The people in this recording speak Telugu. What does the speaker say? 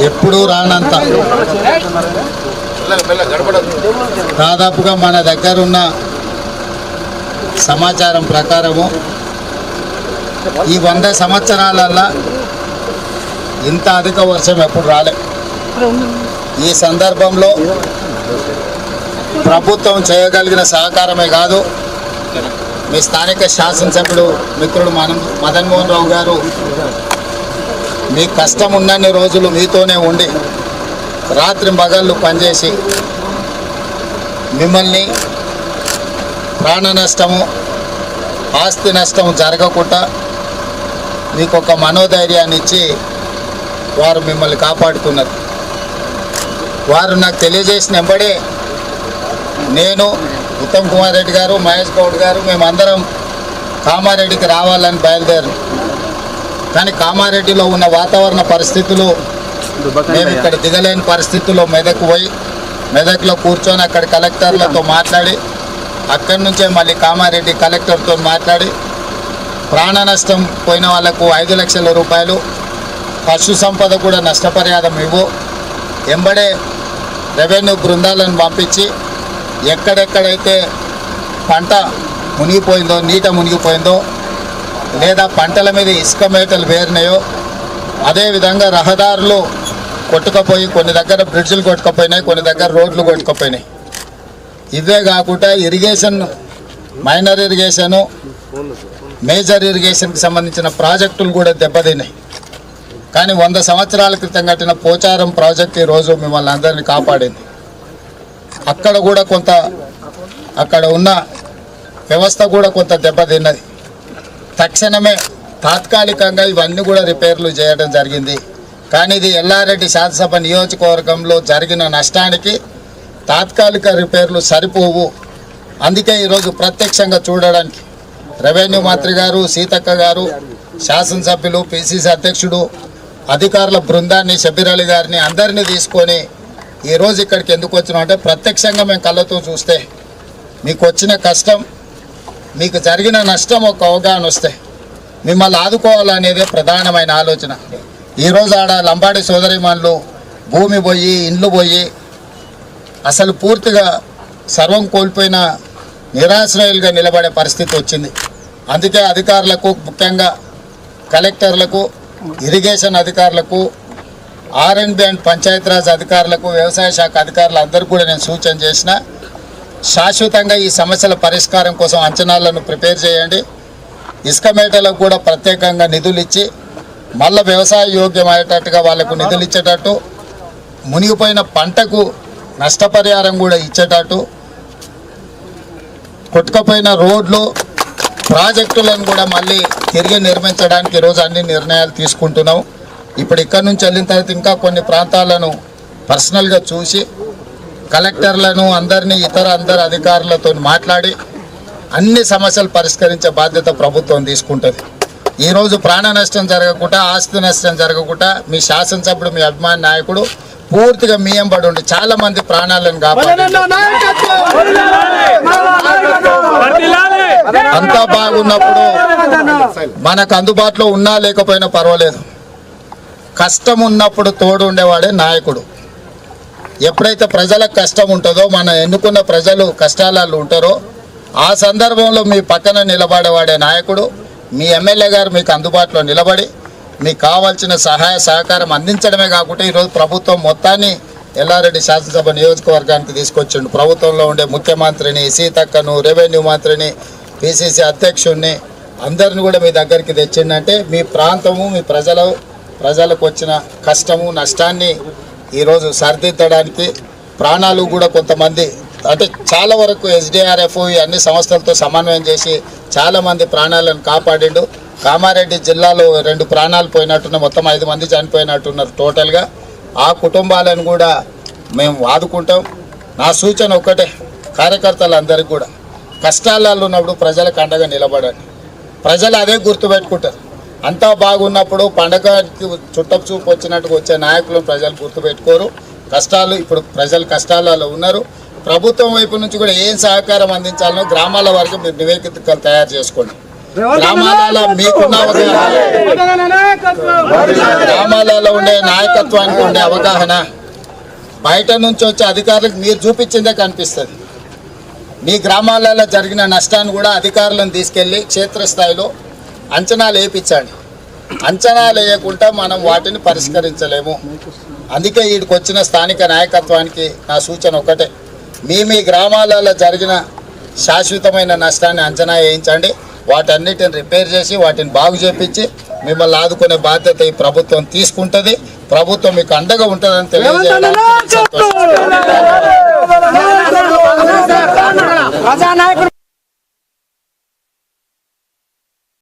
ఎప్పుడూ రానంత దాదాపుగా మన దగ్గర ఉన్న సమాచారం ప్రకారము ఈ 100 సంవత్సరాలల్లో ఇంత అధిక వర్షం ఎప్పుడు రాలే. ఈ సందర్భంలో ప్రభుత్వం చేయగలిగిన సహకారమే కాదు, మీ స్థానిక శాసనసభ్యుడు మిత్రుడు మదన్ మోహన్ రావు గారు మీ కష్టం ఉన్నన్ని రోజులు మీతోనే ఉండి రాత్రి పగళ్ళు పనిచేసి మిమ్మల్ని ప్రాణ నష్టము ఆస్తి నష్టం జరగకుండా మీకు ఒక మనోధైర్యాన్ని ఇచ్చి వారు మిమ్మల్ని కాపాడుకున్నారు. వారు నాకు తెలియజేసిన వెంబడే నేను, ఉత్తమ్ కుమార్ రెడ్డి గారు, మహేష్ గౌడ్ గారు మేమందరం కామారెడ్డికి రావాలని బయలుదేరాం. కానీ కామారెడ్డిలో ఉన్న వాతావరణ పరిస్థితులు మేము ఇక్కడ దిగలేని పరిస్థితుల్లో మెదక్ పోయి మెదక్లో కూర్చొని అక్కడ కలెక్టర్లతో మాట్లాడి అక్కడి నుంచే మళ్ళీ కామారెడ్డి కలెక్టర్తో మాట్లాడి ప్రాణ నష్టం పోయిన వాళ్లకు 5 లక్షల రూపాయలు, పశు సంపద కూడా నష్టపరిహారం ఇవ్వు, ఎంబడే రెవెన్యూ బృందాలను పంపించి ఎక్కడెక్కడైతే పంట మునిగిపోయిందో, నీట మునిగిపోయిందో లేదా పంటల మీద ఇసుక మేటలు వేరినాయో, అదేవిధంగా రహదారులు కొట్టుకపోయి కొన్ని దగ్గర బ్రిడ్జిలు కొట్టుకపోయినాయి, కొన్ని దగ్గర రోడ్లు కొట్టుకపోయినాయి. ఇవే కాకుండా ఇరిగేషన్, మైనర్ ఇరిగేషను, మేజర్ ఇరిగేషన్కి సంబంధించిన ప్రాజెక్టులు కూడా దెబ్బతిన్నాయి. కానీ 100 సంవత్సరాల క్రితం కట్టిన పోచారం ప్రాజెక్ట్ ఈరోజు మిమ్మల్ని అందరినీ కాపాడింది. అక్కడ కూడా కొంత, అక్కడ ఉన్న వ్యవస్థ కూడా కొంత దెబ్బతిన్నది. తక్షణమే తాత్కాలికంగా ఇవన్నీ కూడా రిపేర్లు చేయడం జరిగింది. కానీ ఇది ఎల్లారెడ్డి శాసనసభ నియోజకవర్గంలో జరిగిన నష్టానికి తాత్కాలిక రిపేర్లు సరిపోవు. అందుకే ఈరోజు ప్రత్యక్షంగా చూడడానికి రెవెన్యూ మంత్రి గారు, సీతక్క గారు, శాసనసభ్యులు, పిసిసి అధ్యక్షుడు, అధికారుల బృందాన్ని, షబీర్ అలీ గారిని అందరినీ తీసుకొని ఈరోజు ఇక్కడికి ఎందుకు వచ్చినామంటే ప్రత్యక్షంగా మేము కళ్ళతో చూస్తే మీకు వచ్చిన కష్టం, మీకు జరిగిన నష్టం ఒక అవగాహన వస్తే మిమ్మల్ని ఆదుకోవాలనేదే ప్రధానమైన ఆలోచన. ఈరోజు ఆడ లంబాడి సోదరిమణులు భూమి పోయి, ఇండ్లు పోయి అసలు పూర్తిగా సర్వం కోల్పోయిన నిరాశ్రయులుగా నిలబడే పరిస్థితి వచ్చింది. అందుకే అధికారులకు, ముఖ్యంగా కలెక్టర్లకు, ఇరిగేషన్ అధికారులకు, R&B అండ్ పంచాయతీరాజ్ అధికారులకు, వ్యవసాయ శాఖ అధికారులందరికీ కూడా నేను సూచన చేసిన, శాశ్వతంగా ఈ సమస్యల పరిష్కారం కోసం అంచనాలను ప్రిపేర్ చేయండి. ఇసుక మేటలకు కూడా ప్రత్యేకంగా నిధులు ఇచ్చి మళ్ళీ వ్యవసాయ యోగ్యమయ్యేటట్టుగా వాళ్ళకు నిధులు ఇచ్చేటట్టు, మునిగిపోయిన పంటకు నష్టపరిహారం కూడా ఇచ్చేటట్టు, కొట్టుకపోయిన రోడ్లు, ప్రాజెక్టులను కూడా మళ్ళీ తిరిగి నిర్మించడానికి ఈరోజు అన్ని నిర్ణయాలు తీసుకుంటున్నాం. ఇప్పుడు ఇక్కడ నుంచి వెళ్ళిన తర్వాత ఇంకా కొన్ని ప్రాంతాలను పర్సనల్గా చూసి కలెక్టర్లను అందరినీ, అందరు అధికారులతో మాట్లాడి అన్ని సమస్యలు పరిష్కరించే బాధ్యత ప్రభుత్వం తీసుకుంటుంది. ఈరోజు ప్రాణ నష్టం జరగకుండా, ఆస్తి నష్టం జరగకుండా మీ శాసనసభ్యుడు, మీ అభిమాన నాయకుడు పూర్తిగా మీ ఎంబడి ఉండి చాలా మంది ప్రాణాలను కాపాడారు. అంతా బాగున్నప్పుడు మనకు అందుబాటులో ఉన్నా లేకపోయినా పర్వాలేదు, కష్టం ఉన్నప్పుడు తోడు ఉండేవాడే నాయకుడు. ఎప్పుడైతే ప్రజలకు కష్టం ఉంటుందో, మన ఎన్నుకున్న ప్రజలు కష్టాలలో ఉంటారో ఆ సందర్భంలో మీ పక్కన నిలబడేవాడే నాయకుడు. మీ ఎమ్మెల్యే గారు మీకు అందుబాటులో నిలబడి మీకు కావాల్సిన సహాయ సహకారం అందించడమే కాకుండా ఈరోజు ప్రభుత్వం మొత్తాన్ని ఎల్లారెడ్డి శాసనసభ నియోజకవర్గానికి తీసుకొచ్చిండు. ప్రభుత్వంలో ఉండే ముఖ్యమంత్రిని, సీతక్కను, రెవెన్యూ మంత్రిని, పిసిసి అధ్యక్షుడిని అందరిని కూడా మీ దగ్గరికి తెచ్చిందంటే మీ ప్రాంతము, మీ ప్రజలకు వచ్చిన కష్టము, నష్టాన్ని ఈరోజు సరిదిద్దడానికి, ప్రాణాలు కూడా కొంతమంది అంటే చాలా వరకు SDRF ఈ అన్ని సంస్థలతో సమన్వయం చేసి చాలామంది ప్రాణాలను కాపాడిండు. కామారెడ్డి జిల్లాలో 2 ప్రాణాలు పోయినట్టున్న, మొత్తం 5 మంది చనిపోయినట్టున్నారు టోటల్గా. ఆ కుటుంబాలను కూడా మేము ఆదుకుంటాం. నా సూచన ఒక్కటే, కార్యకర్తలందరికీ కూడా కష్టాలలో ఉన్నప్పుడు ప్రజలకు అండగా నిలబడండి. ప్రజలు అదే గుర్తుపెట్టుకుంటారు. అంతా బాగున్నప్పుడు పండగకి చుట్టపు చూపు వచ్చినట్టుగా వచ్చే నాయకులను ప్రజలు గుర్తుపెట్టుకోరు. కష్టాలు, ఇప్పుడు ప్రజలు కష్టాలలో ఉన్నారు. ప్రభుత్వం వైపు నుంచి కూడా ఏం సహకారం అందించాలనో గ్రామాల వరకు మీరు నివేదికలు తయారు చేసుకోండి. గ్రామాలలో మీకున్న అవగాహన, గ్రామాలలో ఉండే నాయకత్వానికి ఉండే అవగాహన బయట నుంచి వచ్చే అధికారులకు మీరు చూపించిందే కనిపిస్తుంది. మీ గ్రామాలలో జరిగిన నష్టాన్ని కూడా అధికారులను తీసుకెళ్ళి క్షేత్రస్థాయిలో అంచనాలు వేయించండి. అంచనాలు వేయకుండా మనం వాటిని పరిష్కరించలేము. అందుకే వీడికి వచ్చిన స్థానిక నాయకత్వానికి నా సూచన ఒకటే, మీ గ్రామాలలో జరిగిన శాశ్వతమైన నష్టాన్ని అంచనా వేయించండి. వాటన్నిటిని రిపేర్ చేసి వాటిని బాగు చేపించి మిమ్మల్ని ఆదుకునే బాధ్యత ఈ ప్రభుత్వం తీసుకుంటుంది. ప్రభుత్వం మీకు అండగా ఉంటుందని తెలియజేయాలి.